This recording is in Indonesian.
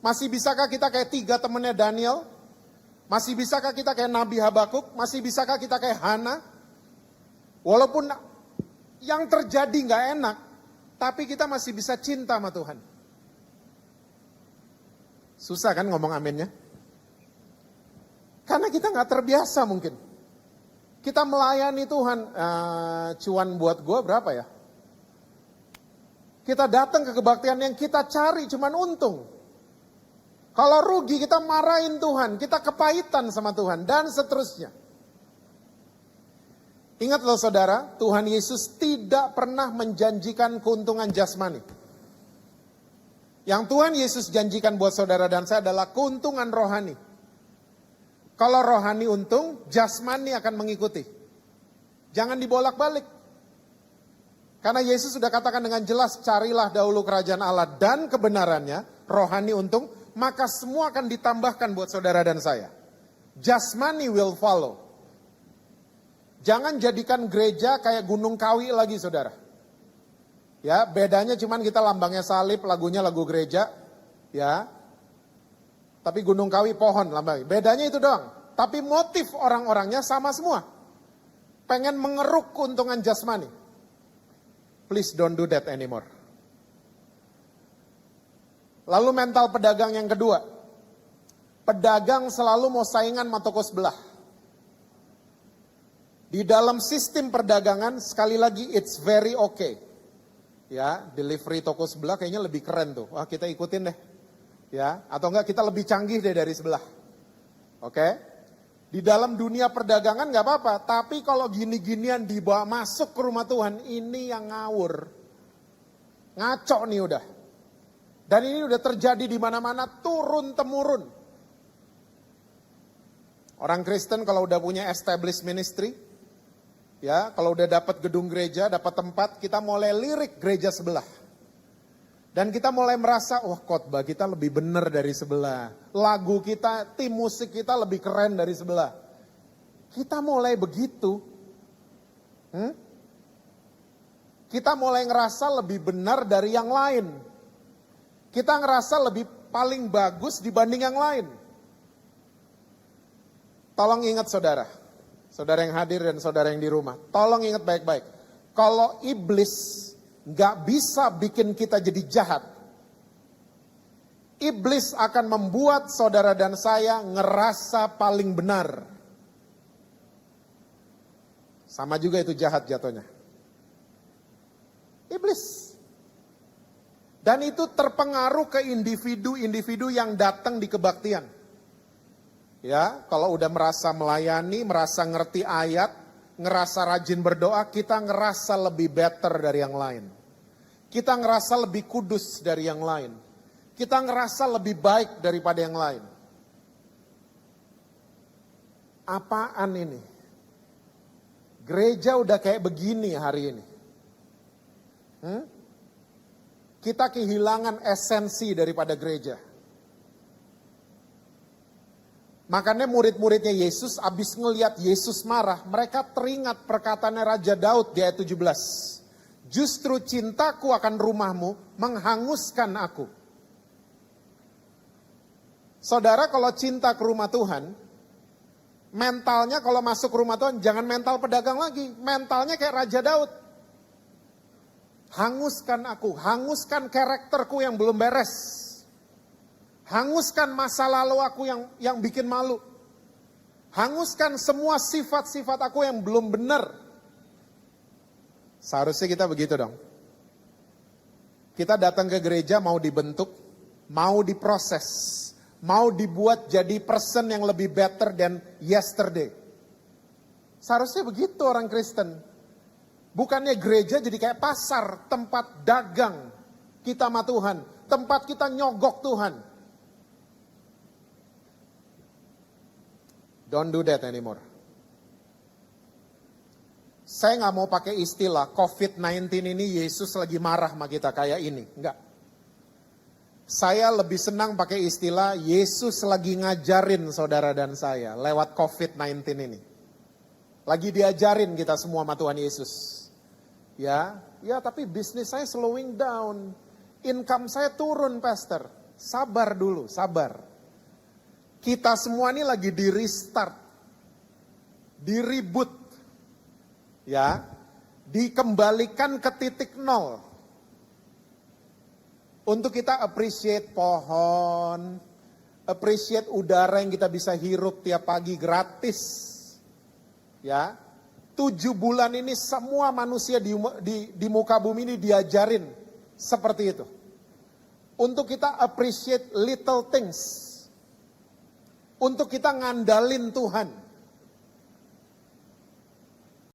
Masih bisakah kita kayak 3 temennya Daniel? Masih bisakah kita kayak Nabi Habakuk? Masih bisakah kita kayak Hana? Walaupun yang terjadi gak enak, tapi kita masih bisa cinta sama Tuhan. Susah kan ngomong aminnya? Karena kita gak terbiasa mungkin. Kita melayani Tuhan, cuan buat gue berapa ya? Kita datang ke kebaktian yang kita cari cuman untung. Kalau rugi kita marahin Tuhan, kita kepahitan sama Tuhan, dan seterusnya. Ingat loh saudara, Tuhan Yesus tidak pernah menjanjikan keuntungan jasmani. Yang Tuhan Yesus janjikan buat saudara dan saya adalah keuntungan rohani. Kalau rohani untung, jasmani akan mengikuti. Jangan dibolak-balik. Karena Yesus sudah katakan dengan jelas, carilah dahulu kerajaan Allah dan kebenarannya, rohani untung, maka semua akan ditambahkan buat saudara dan saya. Jasmani will follow. Jangan jadikan gereja kayak Gunung Kawi lagi saudara. Ya, bedanya cuman kita lambangnya salib, lagunya lagu gereja. Ya, tapi Gunung Kawi pohon lambangnya. Bedanya itu doang. Tapi motif orang-orangnya sama semua. Pengen mengeruk keuntungan jasmani. Please don't do that anymore. Lalu mental pedagang yang kedua. Pedagang selalu mau saingan sama toko sebelah. Di dalam sistem perdagangan, sekali lagi it's very okay. Ya, delivery toko sebelah kayaknya lebih keren tuh. Wah, kita ikutin deh. Ya, atau enggak kita lebih canggih deh dari sebelah. Oke? Di dalam dunia perdagangan nggak apa-apa, tapi kalau gini-ginian dibawa masuk ke rumah Tuhan, ini yang ngawur. Ngaco nih udah. Dan ini udah terjadi di mana-mana turun-temurun. Orang Kristen kalau udah punya established ministry, ya, kalau udah dapat gedung gereja, dapat tempat, kita mulai lirik gereja sebelah. Dan kita mulai merasa, wah khotbah kita lebih benar dari sebelah. Lagu kita, tim musik kita lebih keren dari sebelah. Kita mulai begitu. Kita mulai ngerasa lebih benar dari yang lain. Kita ngerasa lebih paling bagus dibanding yang lain. Tolong ingat saudara. Saudara yang hadir dan saudara yang di rumah. Tolong ingat baik-baik. Kalau iblis gak bisa bikin kita jadi jahat. Iblis akan membuat saudara dan saya ngerasa paling benar. Sama juga itu jahat jatuhnya. Iblis. Dan itu terpengaruh ke individu-individu yang datang di kebaktian. Ya, kalau udah merasa melayani, merasa ngerti ayat, ngerasa rajin berdoa, kita ngerasa lebih better dari yang lain. Kita ngerasa lebih kudus dari yang lain. Kita ngerasa lebih baik daripada yang lain. Apaan ini? Gereja udah kayak begini hari ini. Kita kehilangan esensi daripada gereja. Makanya murid-muridnya Yesus abis ngelihat Yesus marah, mereka teringat perkataannya Raja Daud di ayat 17. Justru cintaku akan rumahmu menghanguskan aku. Saudara, kalau cinta ke rumah Tuhan, mentalnya kalau masuk ke rumah Tuhan jangan mental pedagang lagi, mentalnya kayak Raja Daud. Hanguskan aku, hanguskan karakterku yang belum beres. Hanguskan masa lalu aku yang bikin malu. Hanguskan semua sifat-sifat aku yang belum benar. Seharusnya kita begitu dong. Kita datang ke gereja mau dibentuk, mau diproses, mau dibuat jadi person yang lebih better than yesterday. Seharusnya begitu orang Kristen. Bukannya gereja jadi kayak pasar, tempat dagang kita sama Tuhan, tempat kita nyogok Tuhan. Don't do that anymore. Saya nggak mau pakai istilah COVID-19 ini Yesus lagi marah sama kita kayak ini, enggak. Saya lebih senang pakai istilah Yesus lagi ngajarin saudara dan saya lewat COVID-19 ini. Lagi diajarin kita semua sama Tuhan Yesus. Ya, tapi bisnis saya slowing down. Income saya turun, Pastor. Sabar dulu, sabar. Kita semua ini lagi di restart, di reboot, ya, dikembalikan ke titik nol. Untuk kita appreciate pohon, appreciate udara yang kita bisa hirup tiap pagi gratis. Ya, 7 bulan ini semua manusia di muka bumi ini diajarin seperti itu. Untuk kita appreciate little things. Untuk kita ngandalin Tuhan.